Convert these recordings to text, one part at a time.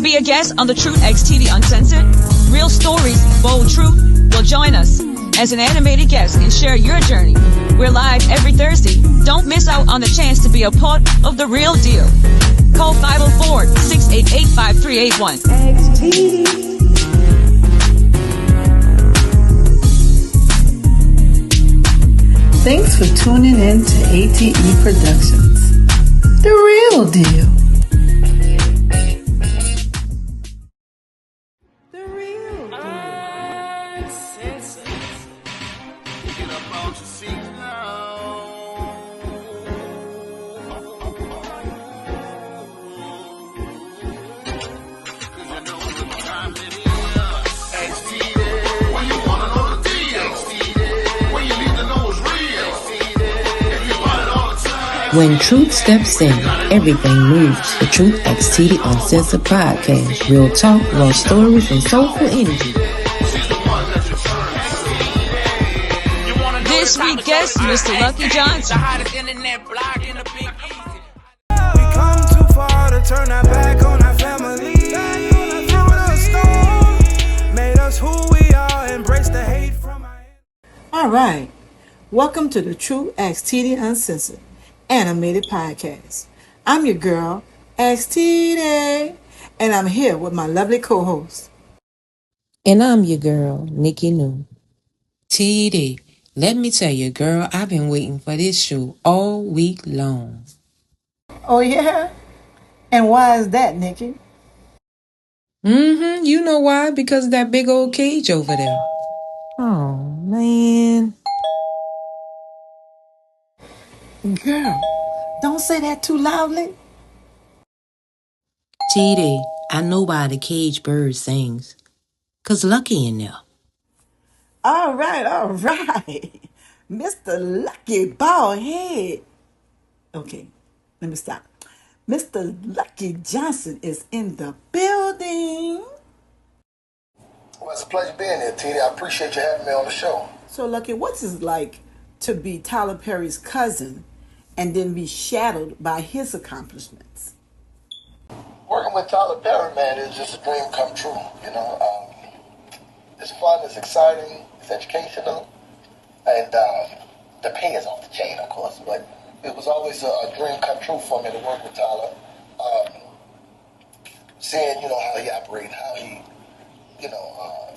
be a guest on the Truth Teedy Uncensored? Real stories, bold truth? Well, join us as an animated guest and share your journey. We're live every Thursday. Don't miss out on the chance to be a part of the real deal. Call 504-688-5381. A.T.E. Thanks for tuning in to A.T.E. Productions. The real deal. The real deal. Uncensored. Picking up all your seats now. Cause you know what time it is. A.T.E. When you wanna know the deal. A.T.E. When you need to know what's real. When truth steps in, everything moves. The Truth Teedy Uncensored podcast. Real talk, raw stories, and soulful energy. This week's guest, Mr. Lucky Johnson. We come too far to turn our back on our family. Through the storm, made us who we are, embrace the hate from our... All right. Welcome to the Truth Teedy Uncensored animated podcast. I'm your girl, A.T.E, and I'm here with my lovely co-host. And I'm your girl, Nikki New. Teedy, let me tell you, girl, I've been waiting for this show all week long. Oh, yeah? And why is that, Nikki? You know why? Because of that big old cage over there. Oh, man. Girl, don't say that too loudly. Teedy, I know why the caged bird sings. 'Cause Lucky in there. All right. Mr. Lucky Baldhead. Okay, let me stop. Mr. Lucky Johnson is in the building. Well, it's a pleasure being here, Teedy. I appreciate you having me on the show. So, Lucky, what's it like to be Tyler Perry's cousin and then be shadowed by his accomplishments? Working with Tyler Perry, man, is just a dream come true. You know, it's fun, it's exciting, it's educational, and the pay is off the chain, of course. But it was always a dream come true for me to work with Tyler. Seeing, how he operates, how he,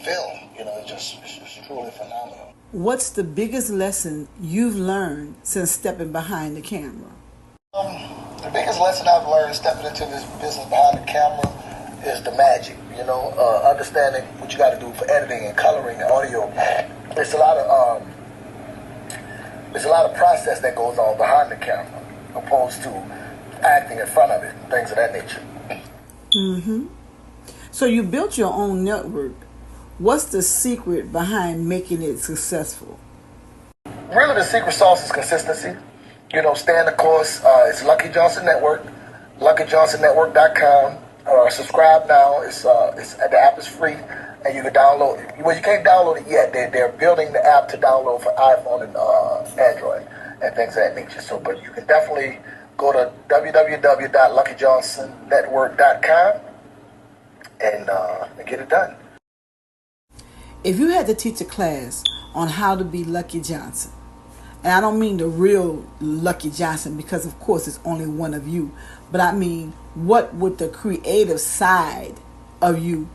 film, it's just truly phenomenal. What's the biggest lesson you've learned since stepping behind the camera? The biggest lesson I've learned stepping into this business behind the camera is the magic, understanding what you got to do for editing and coloring and audio. There's a lot of process that goes on behind the camera opposed to acting in front of it, things of that nature. So you built your own network. What's the secret behind making it successful? Really, the secret sauce is consistency. Staying the course. It's Lucky Johnson Network, LuckyJohnsonNetwork.com. Subscribe now. It's the app is free, and you can download it. Well, you can't download it yet. They're building the app to download for iPhone and Android and things of that nature. So, but you can definitely go to www.LuckyJohnsonNetwork.com and get it done. If you had to teach a class on how to be Lucky Johnson, and I don't mean the real Lucky Johnson because, of course, it's only one of you, but I mean, what would the creative side of you,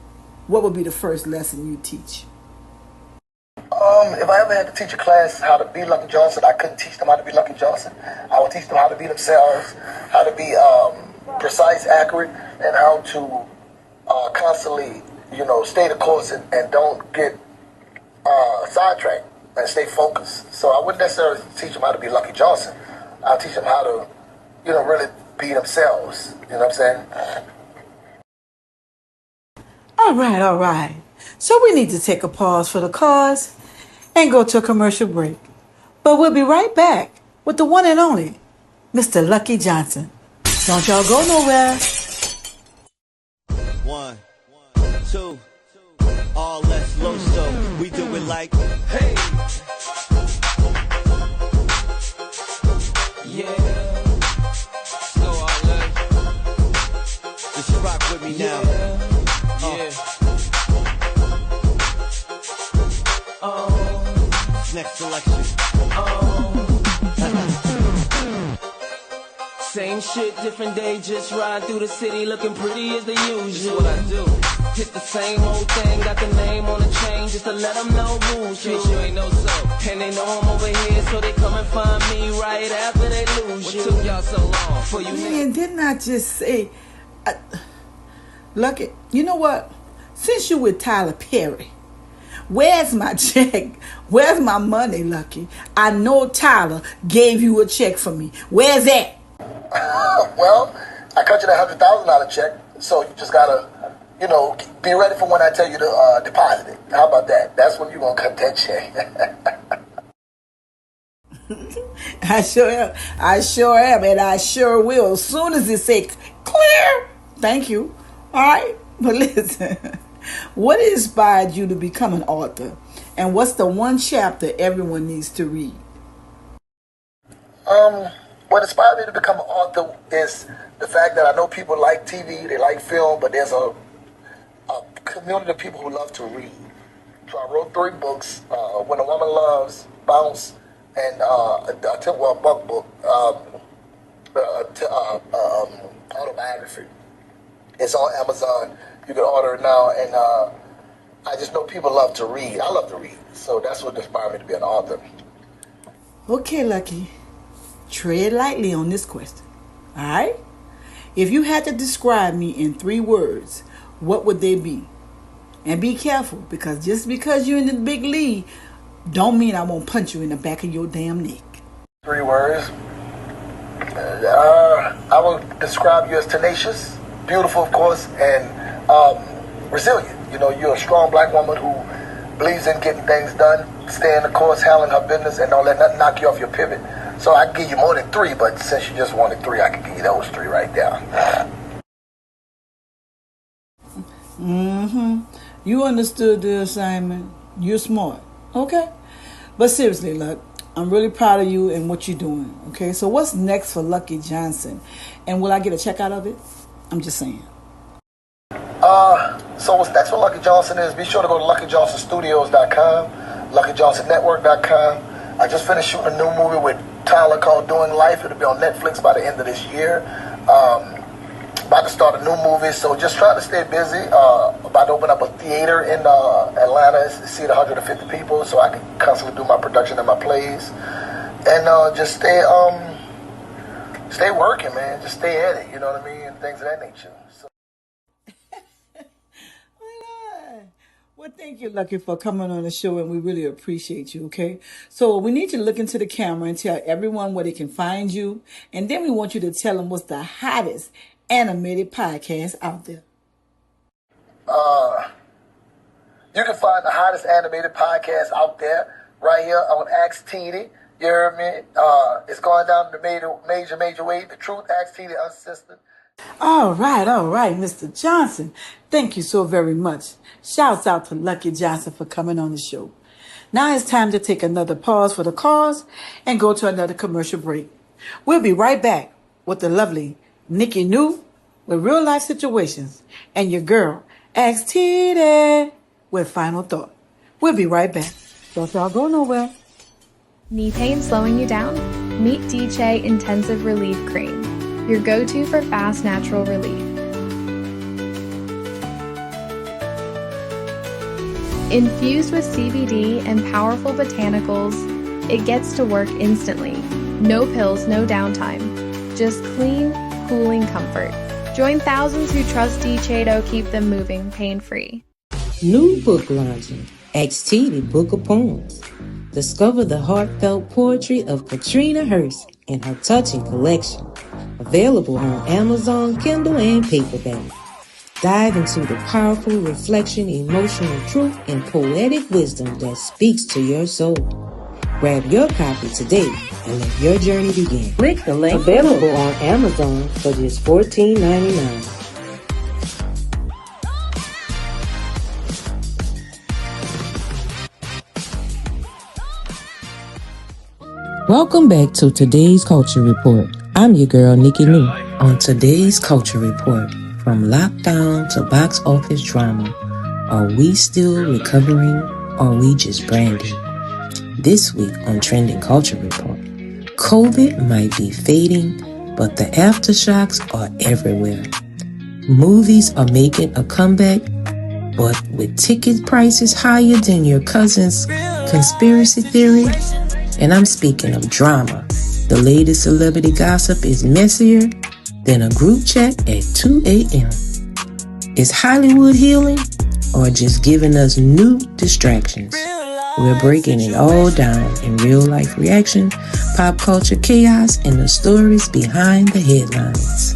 what would be the first lesson you teach? If I ever had to teach a class how to be Lucky Johnson, I couldn't teach them how to be Lucky Johnson. I would teach them how to be themselves, how to be precise, accurate, and how to constantly, stay the course and don't get sidetracked and stay focused. So I wouldn't necessarily teach them how to be Lucky Johnson. I'll teach them how to, really be themselves. You know what I'm saying? All right. So we need to take a pause for the cause and go to a commercial break. But we'll be right back with the one and only Mr. Lucky Johnson. Don't y'all go nowhere. 1, 2, all less low, so we do it like, hey. Yeah. So all less. Just rock with me now. next selection. Same shit, different day, just ride through the city looking pretty as the usual. What I do, hit the same old thing, got the name on the chain just to let them know who's who. You ain't know so. And they know I'm over here, so they come and find me right after they lose you. What took y'all so long for you? Man, didn't I just say, Lucky, you know what? Since you with Tyler Perry, where's my check? Where's my money, Lucky? I know Tyler gave you a check for me. Where's that? Well, I cut you that $100,000 check, so you just gotta, be ready for when I tell you to deposit it. How about that? That's when you're gonna cut that check. I sure am, and I sure will. As soon as it say clear, thank you. All right, but listen, what inspired you to become an author, and what's the one chapter everyone needs to read? What inspired me to become an author is the fact that I know people like TV, they like film, but there's a community of people who love to read. So I wrote 3 books, When a Woman Loves, Bounce, and a Buck book, autobiography. It's on Amazon. You can order it now, and I just know people love to read. I love to read, so that's what inspired me to be an author. Okay, Lucky. Tread lightly on this question. All right? If you had to describe me in 3 words, what would they be? And be careful, because just because you're in the big league, don't mean I won't punch you in the back of your damn neck. 3 words. I would describe you as tenacious, beautiful, of course, and resilient. You're a strong black woman who believes in getting things done, stay in the course, handling her business, and don't let nothing knock you off your pivot. So I can give you more than 3, but since you just wanted 3, I can give you those 3 right there. You understood the assignment. You're smart. Okay? But seriously, Luck, I'm really proud of you and what you're doing. Okay? So what's next for Lucky Johnson? And will I get a check out of it? I'm just saying. So what's next for Lucky Johnson is be sure to go to LuckyJohnsonStudios.com, LuckyJohnsonNetwork.com. I just finished shooting a new movie with Tyler called Doing Life. It'll be on Netflix by the end of this year. About to start a new movie, so just trying to stay busy. About to open up a theater in Atlanta, seat 150 people, so I can constantly do my production and my plays. And just stay working, man. Just stay at it, you know what I mean? And things of that nature. So. Well, thank you, Lucky, for coming on the show, and we really appreciate you, okay? So we need you to look into the camera and tell everyone where they can find you, and then we want you to tell them what's the hottest animated podcast out there. You can find the hottest animated podcast out there right here on Ask Teedy. You heard me? It's going down the major way. The truth, Ask Teedy, Uncensored. All right, Mr. Johnson. Thank you so very much. Shouts out to Lucky Johnson for coming on the show. Now it's time to take another pause for the cause and go to another commercial break. We'll be right back with the lovely Nikki New with real life situations and your girl Ask Teedy with final thought. We'll be right back. Don't y'all go nowhere. Knee pain slowing you down? Meet A.T.E Intensive Relief Cream, your go-to for fast natural relief. Infused with CBD and powerful botanicals, it gets to work instantly. No pills, no downtime. Just clean, cooling comfort. Join thousands who trust A.T.E to keep them moving pain-free. New book launching. A.T.E Book of Poems. Discover the heartfelt poetry of Katrina Hearst in her touching collection. Available on Amazon, Kindle, and paperback. Dive into the powerful reflection, emotional truth, and poetic wisdom that speaks to your soul. Grab your copy today and let your journey begin. Click the link available on Amazon for just $14.99. Welcome back to today's Culture Report. I'm your girl, Nikki Lou. On today's Culture Report, from lockdown to box office drama, are we still recovering or are we just branding? This week on Trending Culture Report, COVID might be fading, but the aftershocks are everywhere. Movies are making a comeback, but with ticket prices higher than your cousin's conspiracy theory, and I'm speaking of drama. The latest celebrity gossip is messier than a group chat at 2 a.m. Is Hollywood healing or just giving us new distractions? We're breaking it all down in real-life reaction, pop culture chaos, and the stories behind the headlines.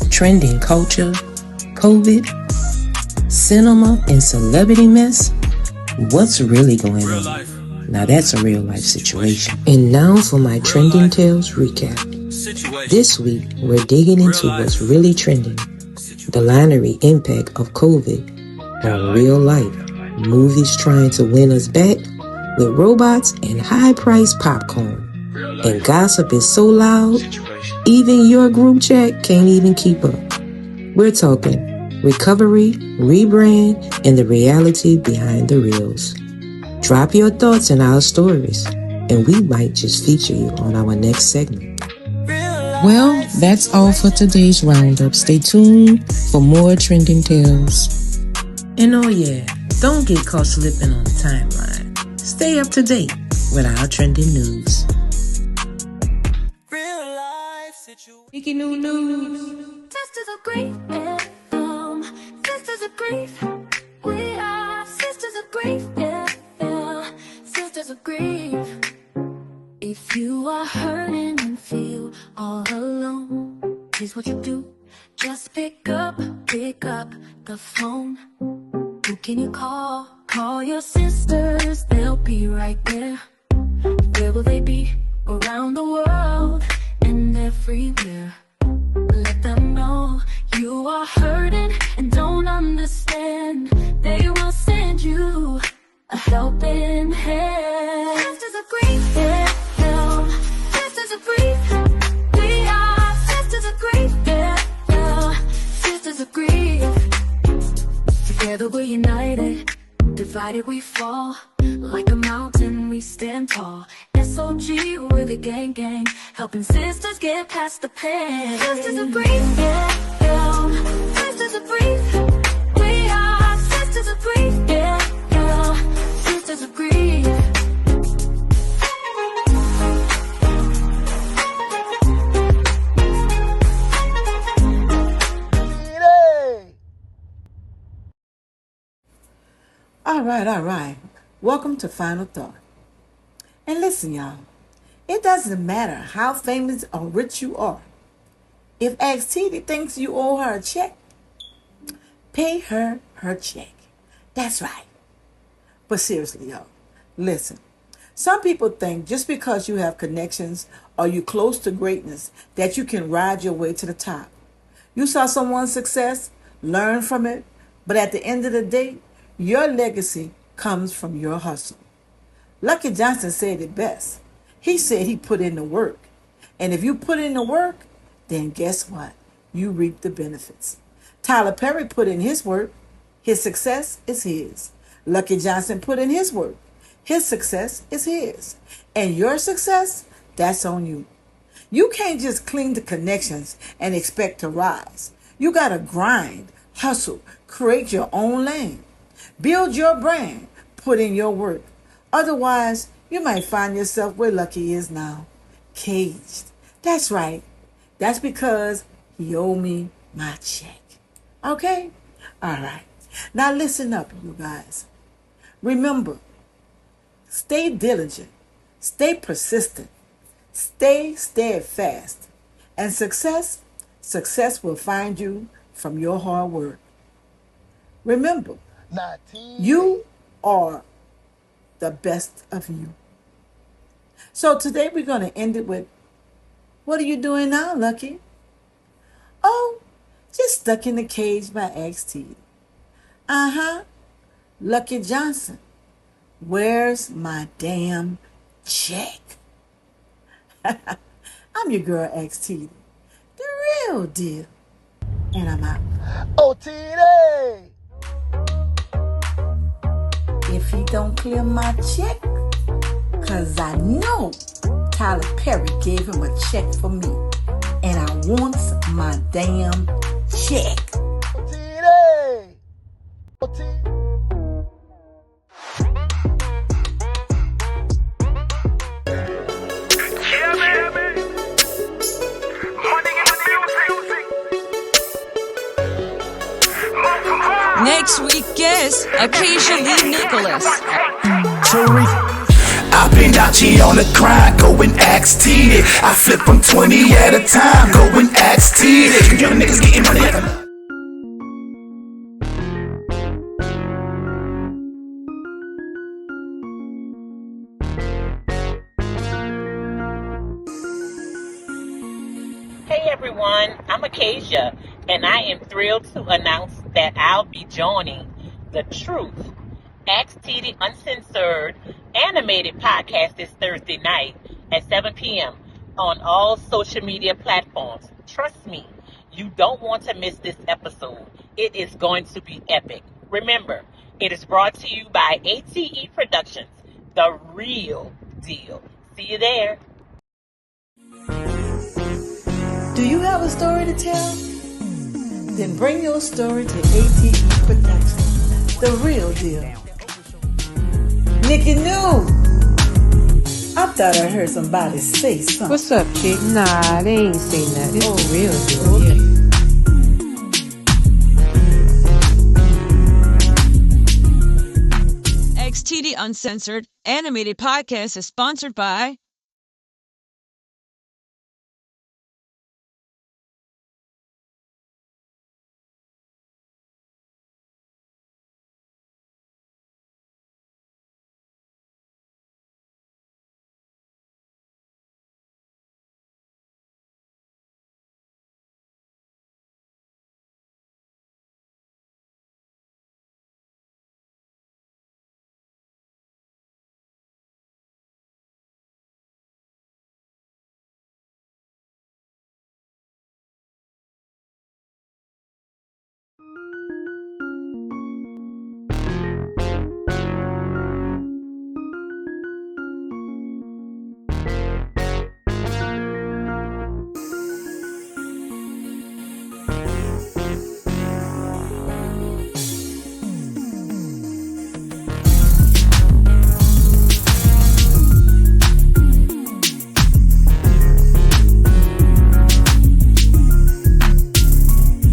Trending culture, COVID, cinema, and celebrity mess. What's really going on? Now that's a real-life situation. And now for my Trending Tales recap. This week, we're digging into what's really trending. The binary impact of COVID on real life. Movies trying to win us back with robots and high-priced popcorn. And gossip is so loud, even your group chat can't even keep up. We're talking recovery, rebrand, and the reality behind the reels. Drop your thoughts in our stories, and we might just feature you on our next segment. Well, that's all for today's roundup. Stay tuned for more Trending Tales. And oh yeah, don't get caught slipping on the timeline. Stay up to date with our trending news. Speaking new news. Sisters of grief, sisters of grief. We are sisters of grief, sisters of grief. If you are hurting and feel all alone, here's what you do. Just pick up the phone. Who can you call? Call your sisters, they'll be right there. Where will they be? Around the world and everywhere. Let them know you are hurting and don't understand. They will send you a helping hand. Sisters of grief, sisters of grief. We are sisters of grief, sisters of grief. Together we're united, divided we fall. Like a mountain we stand tall. SOG, we're the gang, helping sisters get past the pain. Sisters of grief, sisters of grief. We are sisters of grief, sisters of grief. All right. Welcome to Final Thought. And listen, y'all, it doesn't matter how famous or rich you are. If A.T.E thinks you owe her a check, pay her check. That's right. But seriously, y'all, listen. Some people think just because you have connections or you're close to greatness that you can ride your way to the top. You saw someone's success, learn from it, but at the end of the day, your legacy comes from your hustle. Lucky Johnson said it best. He said he put in the work. And if you put in the work, then guess what? You reap the benefits. Tyler Perry put in his work. His success is his. Lucky Johnson put in his work. His success is his. And your success, that's on you. You can't just cling to connections and expect to rise. You got to grind, hustle, create your own lane. Build your brand. Put in your work. Otherwise, you might find yourself where Lucky is now, caged. That's right. That's because he owed me my check. Okay? All right. Now listen up, you guys. Remember, stay diligent, stay persistent, stay steadfast, and success will find you from your hard work. Remember, you are the best of you. So today we're going to end it with, what are you doing now, Lucky? Oh, just stuck in the cage by A.T.E. Lucky Johnson, where's my damn check? I'm your girl A.T.E, the real deal. And I'm out. Oh, Teedy! If he don't clear my check, Because I know Tyler Perry gave him a check for me. And I want my damn check. Teedy! Next week guest, occasionally Nicholas. I've been out here on the grind, go and ask Teedy. I flip them 20 at a time, go and ask Teedy. Young niggas getting money. Hey everyone, I'm Acacia, and I am thrilled to announce that I'll be joining The Truth, A.T.E, Uncensored animated podcast this Thursday night at 7 p.m. on all social media platforms. Trust me, you don't want to miss this episode. It is going to be epic. Remember, it is brought to you by A.T.E Productions, the real deal. See you there. Do you have a story to tell? Then bring your story to A.T.E Productions, the real deal. Nikki knew. I thought I heard somebody say something. What's up, chick? Nah, they ain't say nothing. It's the real deal. A.T.E Uncensored animated podcast is sponsored by